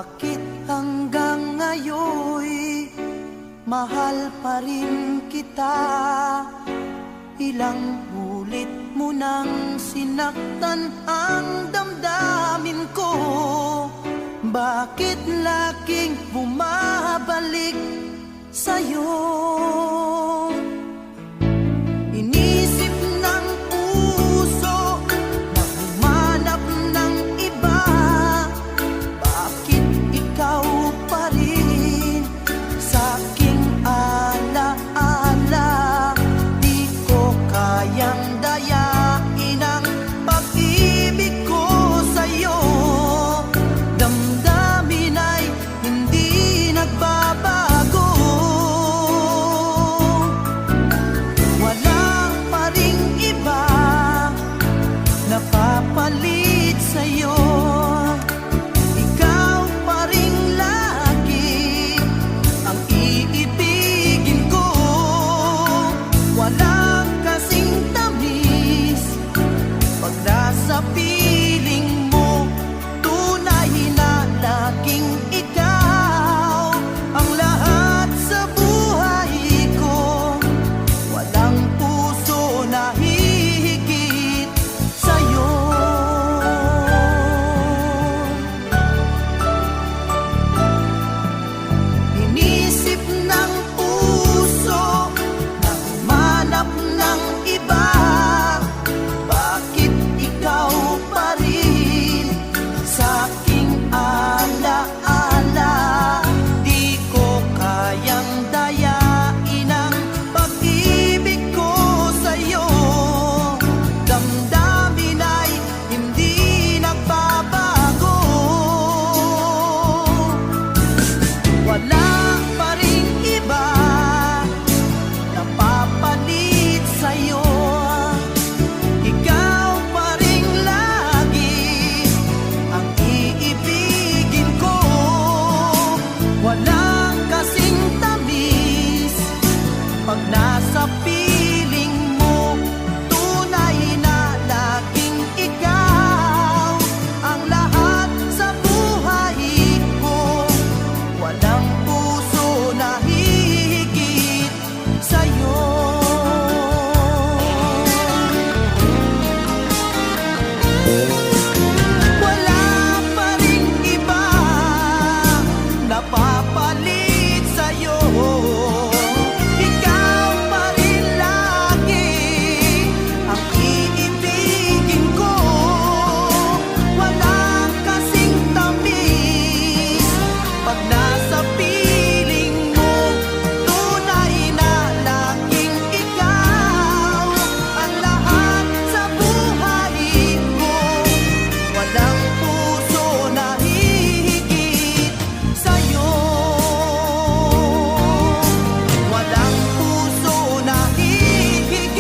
Bakit hanggang ngayoy mahal pa rin kita? Ilang ulit mo nang sinaktan ang damdamin ko. Bakit laging bumabalik sa'yo? Inisip ng puso na humanap ng iba. Bakit ikaw pa rin sa'king alaala? Di ko kayang dayain ang pag-ibig ko sa'yo. Damdamin ay hindi nagbabago. Wala pa ring iba napapalit sa'yo. Ikaw pa rin lagi ang iibigin ko. Walang kasing tamis pag nasa piling mo. Tunay na laging ikaw ang lahat sa buhay ko. Walang puso na hihigit sa'yo. Inisip ng puso na humanap ng iba. Bakit ikaw pa rin sa'king alaala? Di ko kayang dayain ang pag-ibig ko sa'yo. Damdamin ay hindi nagbabago. Wala pa ring iba napapalit sa'yo. Ikaw pa rin lagi ang iibigin ko. Walang kasing tamis pag nasa piling mo. Tunay na laging ikaw ang lahat sa buhay ko. Walang puso na hihigit sa'yo. Wala pa ring iba napapalit sa'yo. Ikaw pa rin lagi ang iibigin ko. Walang kasing tamis pag nasa piling mo. Tunay na laging ikaw ang lahat sa buhay ko. Walang puso na hihigit sa'yo. Walang puso na hihigit